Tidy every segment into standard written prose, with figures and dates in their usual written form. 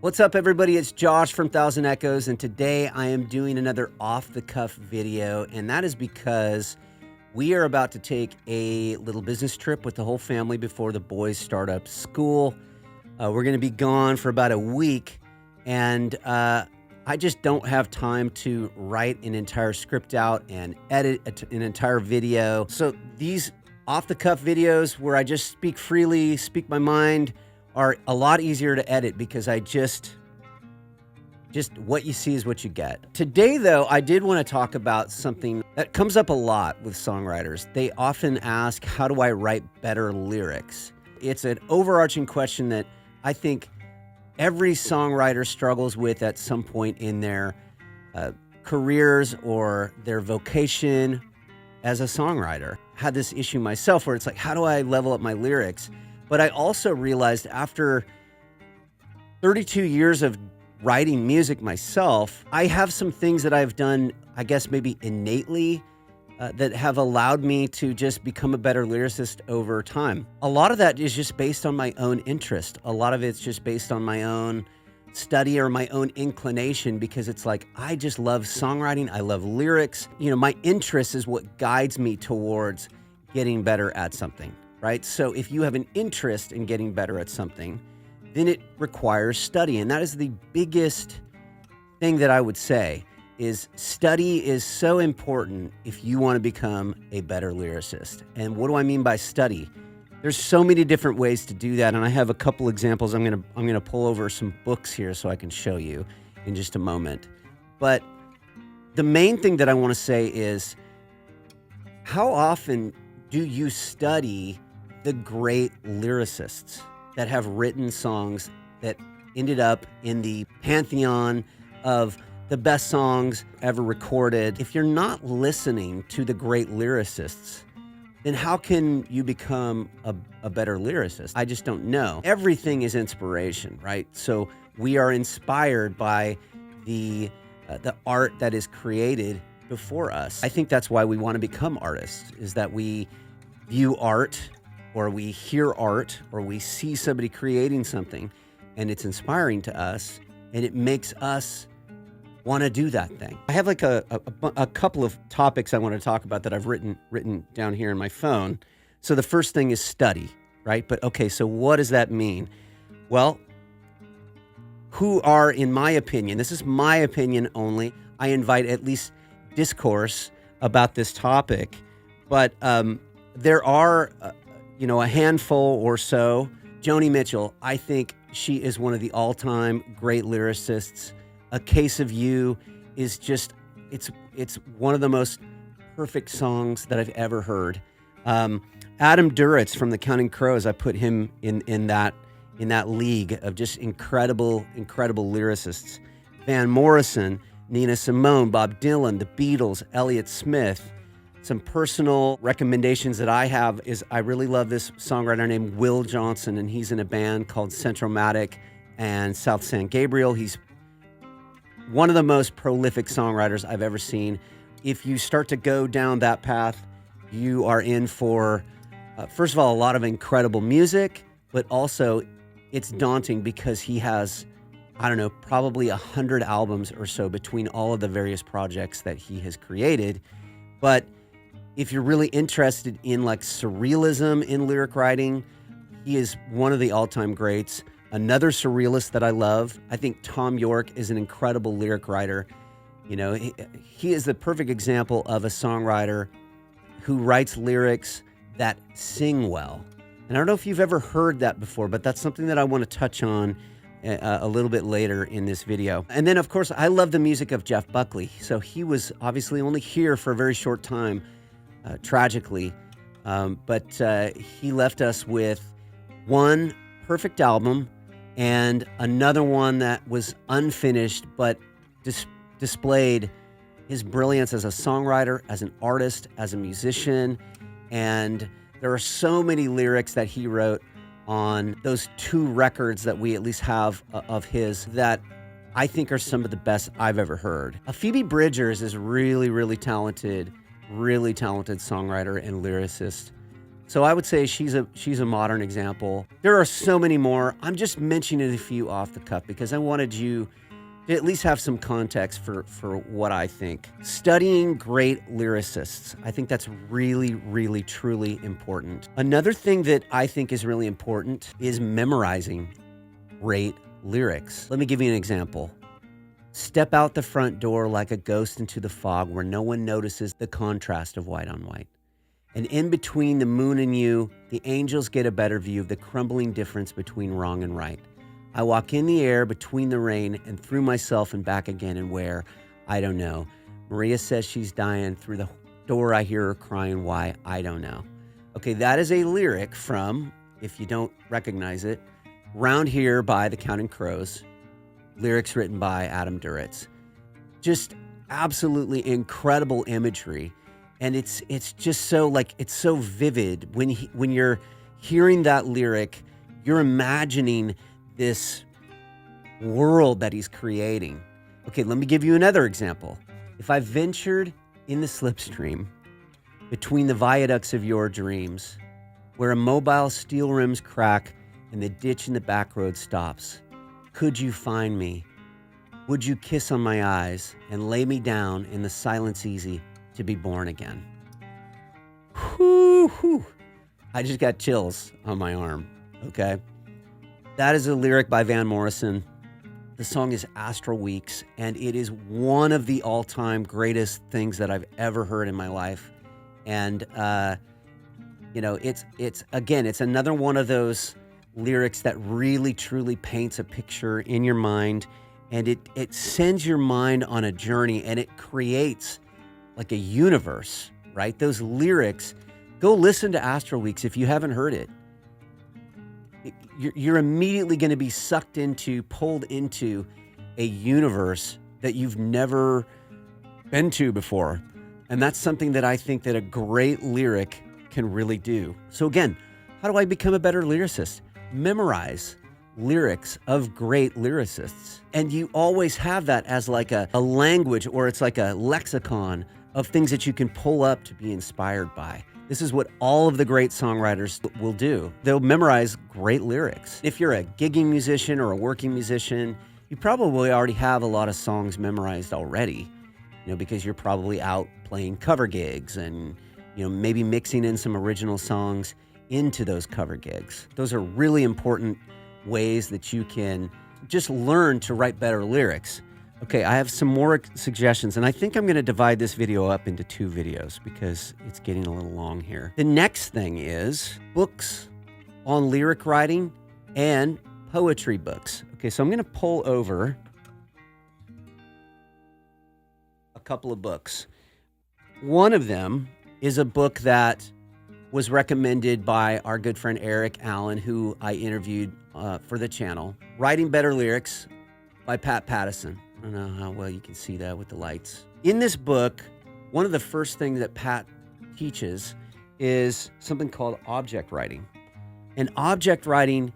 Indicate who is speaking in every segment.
Speaker 1: What's up, everybody? It's Josh from Thousand Echoes, and today I am doing another off-the-cuff video, and that is because we are about to take a little business trip with the whole family before the boys start up school. We're going to be gone for about a week, and I just don't have time to write an entire script out and edit an entire video. So these off-the-cuff videos where I just speak freely, speak my mind, are a lot easier to edit because I just what you see is what you get. Today, though, I did want to talk about something that comes up a lot with songwriters. They often ask, how do I write better lyrics? It's an overarching question that I think every songwriter struggles with at some point in their careers or their vocation as a songwriter. I had this issue myself where it's like, how do I level up my lyrics? But I also realized after 32 years of writing music myself, I have some things that I've done, I guess maybe innately, that have allowed me to just become a better lyricist over time. A lot of that is just based on my own interest. A lot of it's just based on my own study or my own inclination, because it's like, I just love songwriting. I love lyrics. You know, my interest is what guides me towards getting better at something. Right? So if you have an interest in getting better at something, then it requires study. And that is the biggest thing that I would say is study is so important if you want to become a better lyricist. And what do I mean by study? There's so many different ways to do that. And I have a couple examples. I'm going to pull over some books here so I can show you in just a moment. But the main thing that I want to say is, how often do you study the great lyricists that have written songs that ended up in the pantheon of the best songs ever recorded? If you're not listening to the great lyricists, then how can you become a better lyricist? I just don't know. Everything is inspiration, right? So we are inspired by the art that is created before us. I think that's why we want to become artists, is that we view art, or we hear art, or we see somebody creating something, and it's inspiring to us, and it makes us want to do that thing. I have like a couple of topics I want to talk about that I've written down here in my phone. So the first thing is study, right? But okay, so what does that mean? Well, who are, in my opinion, this is my opinion only, I invite at least discourse about this topic, but there are a handful or so. Joni Mitchell, I think she is one of the all-time great lyricists. A Case of You is just, it's one of the most perfect songs that I've ever heard. Adam Duritz from the Counting Crows, I put him in that league of just incredible lyricists. Van Morrison, Nina Simone, Bob Dylan, the Beatles, Elliott Smith. Some personal recommendations that I have is I really love this songwriter named Will Johnson, and he's in a band called Centromatic and South San Gabriel. He's one of the most prolific songwriters I've ever seen. If you start to go down that path, you are in for, first of all, a lot of incredible music, but also it's daunting because he has, I don't know, probably 100 albums or so between all of the various projects that he has created. But if you're really interested in like surrealism in lyric writing, he is one of the all-time greats. Another surrealist that I love, I think Tom York is an incredible lyric writer. You know, he is the perfect example of a songwriter who writes lyrics that sing well. And I don't know if you've ever heard that before, but that's something that I want to touch on a little bit later in this video. And then, of course, I love the music of Jeff Buckley. So he was obviously only here for a very short time, tragically, but he left us with one perfect album and another one that was unfinished, but displayed his brilliance as a songwriter, as an artist, as a musician. And there are so many lyrics that he wrote on those two records that we at least have of his that I think are some of the best I've ever heard. Phoebe Bridgers is really talented songwriter and lyricist. So I would say she's a modern example. There are so many more. I'm just mentioning a few off the cuff because I wanted you to at least have some context for what I think. Studying great lyricists. I think that's really, really, truly important. Another thing that I think is really important is memorizing great lyrics. Let me give you an example. Step out the front door like a ghost into the fog where no one notices the contrast of white on white. And in between the moon and you, the angels get a better view of the crumbling difference between wrong and right. I walk in the air between the rain and through myself and back again, and where, I don't know. Maria says she's dying. Through the door I hear her crying. Why? I don't know. Okay, that is a lyric from, if you don't recognize it, Round Here by the Counting Crows. Lyrics written by Adam Duritz. Just absolutely incredible imagery. And it's just so, like, it's so vivid. When you're hearing that lyric, you're imagining this world that he's creating. Okay, let me give you another example. If I ventured in the slipstream between the viaducts of your dreams, where immobile steel rims crack and the ditch in the back road stops, could you find me? Would you kiss on my eyes and lay me down in the silence easy to be born again? Whew, whew. I just got chills on my arm, okay? That is a lyric by Van Morrison. The song is Astral Weeks, and it is one of the all-time greatest things that I've ever heard in my life. And, it's another one of those lyrics that really, truly paints a picture in your mind, and it sends your mind on a journey, and it creates like a universe, right? Those lyrics, go listen to Astral Weeks if you haven't heard it. You're immediately going to be pulled into a universe that you've never been to before. And that's something that I think that a great lyric can really do. So again, how do I become a better lyricist? Memorize lyrics of great lyricists. And you always have that as like a language, or it's like a lexicon of things that you can pull up to be inspired by. This is what all of the great songwriters will do. They'll memorize great lyrics. If you're a gigging musician or a working musician, you probably already have a lot of songs memorized already, because you're probably out playing cover gigs and, maybe mixing in some original songs into those cover gigs. Those are really important ways that you can just learn to write better lyrics. Okay, I have some more suggestions, and I think I'm going to divide this video up into 2 videos because it's getting a little long here. The next thing is books on lyric writing and poetry books. Okay, so I'm going to pull over a couple of books. One of them is a book that was recommended by our good friend Eric Allen, who I interviewed for the channel. Writing Better Lyrics by Pat Pattison. I don't know how well you can see that with the lights. In this book, one of the first things that Pat teaches is something called object writing. And object writing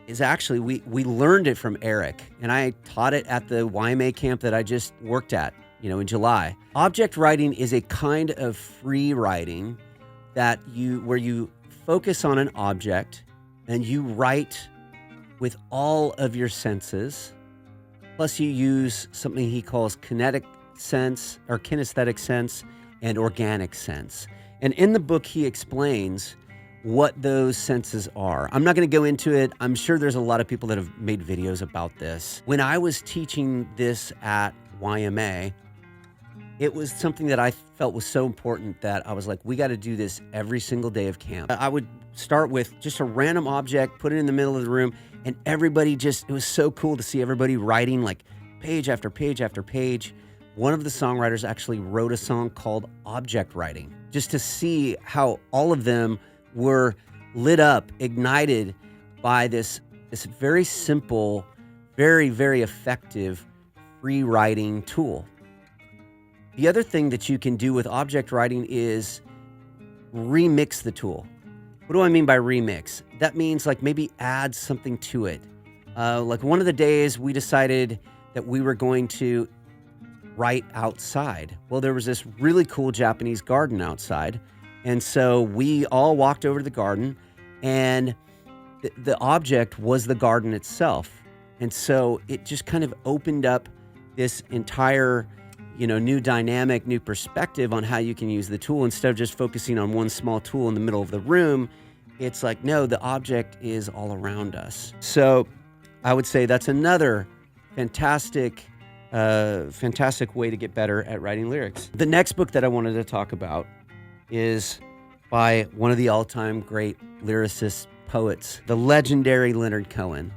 Speaker 1: is actually, we learned it from Eric, and I taught it at the YMA camp that I just worked at, in July. Object writing is a kind of free writing where you focus on an object and you write with all of your senses. Plus, you use something he calls kinetic sense or kinesthetic sense and organic sense. And in the book, he explains what those senses are. I'm not going to go into it. I'm sure there's a lot of people that have made videos about this. When I was teaching this at YMA, it was something that I felt was so important that I was like, we got to do this every single day of camp. I would start with just a random object, put it in the middle of the room, and everybody it was so cool to see everybody writing like page after page after page. One of the songwriters actually wrote a song called Object Writing, just to see how all of them were lit up, ignited by this very simple, very, very effective free writing tool. The other thing that you can do with object writing is remix the tool. What do I mean by remix? That means like maybe add something to it. Like one of the days we decided that we were going to write outside. Well, there was this really cool Japanese garden outside. And so we all walked over to the garden, and the object was the garden itself. And so it just kind of opened up this entire, new dynamic, new perspective on how you can use the tool. Instead of just focusing on one small tool in the middle of the room, it's like, no, the object is all around us. So I would say that's another fantastic way to get better at writing lyrics. The next book that I wanted to talk about is by one of the all-time great lyricist poets, the legendary Leonard Cohen.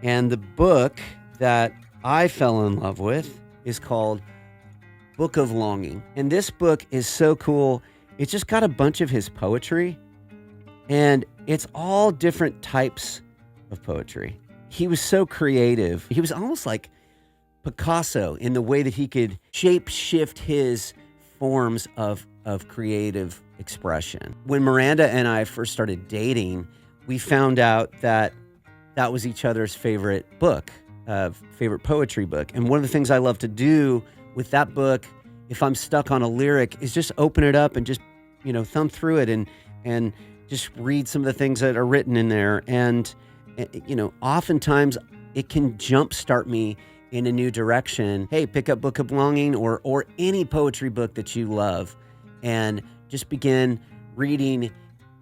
Speaker 1: And the book that I fell in love with is called Book of Longing. And this book is so cool. It's just got a bunch of his poetry, and it's all different types of poetry. He was so creative. He was almost like Picasso in the way that he could shape shift his forms of creative expression. When Miranda and I first started dating, we found out that was each other's favorite book, favorite poetry book. And one of the things I love to do with that book, if I'm stuck on a lyric, is just open it up and just, thumb through it and just read some of the things that are written in there. And, oftentimes it can jumpstart me in a new direction. Hey, pick up Book of Longing or any poetry book that you love and just begin reading,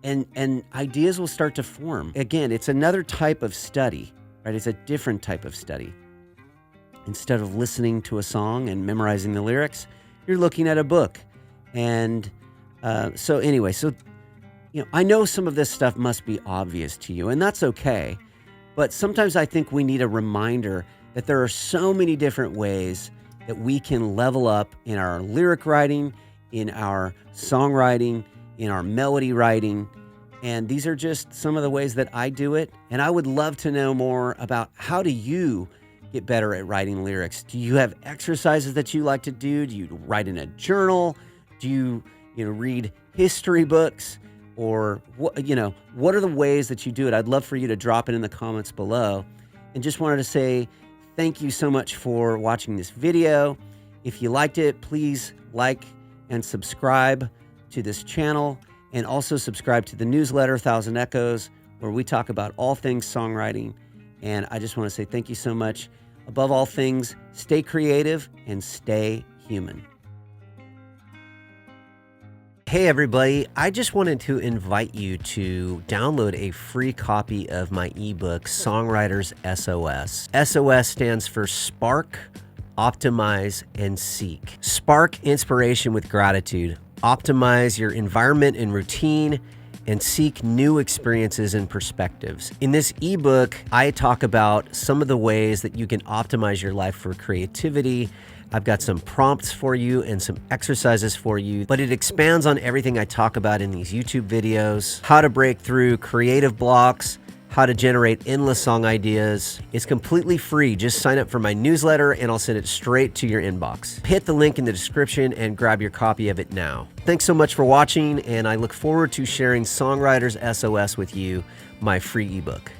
Speaker 1: and ideas will start to form. Again, it's another type of study, right? It's a different type of study. Instead of listening to a song and memorizing the lyrics, you're looking at a book. And so I know some of this stuff must be obvious to you, and that's okay. But sometimes I think we need a reminder that there are so many different ways that we can level up in our lyric writing, in our songwriting, in our melody writing. And these are just some of the ways that I do it. And I would love to know more about how do you get better at writing lyrics? Do you have exercises that you like to do? Do you write in a journal? Do you, read history books? Or what are the ways that you do it? I'd love for you to drop it in the comments below. And just wanted to say thank you so much for watching this video. If you liked it, please like and subscribe to this channel, and also subscribe to the newsletter 1000 Echoes, where we talk about all things songwriting. And I just want to say thank you so much. Above all things, stay creative and stay human. Hey everybody, I just wanted to invite you to download a free copy of my ebook, Songwriters SOS. SOS stands for Spark, Optimize, and Seek. Spark inspiration with gratitude. Optimize your environment and routine, and seek new experiences and perspectives. In this ebook, I talk about some of the ways that you can optimize your life for creativity. I've got some prompts for you and some exercises for you, but it expands on everything I talk about in these YouTube videos: how to break through creative blocks, how to generate endless song ideas. It's completely free. Just sign up for my newsletter and I'll send it straight to your inbox. Hit the link in the description and grab your copy of it now. Thanks so much for watching, and I look forward to sharing Songwriters SOS with you, my free ebook.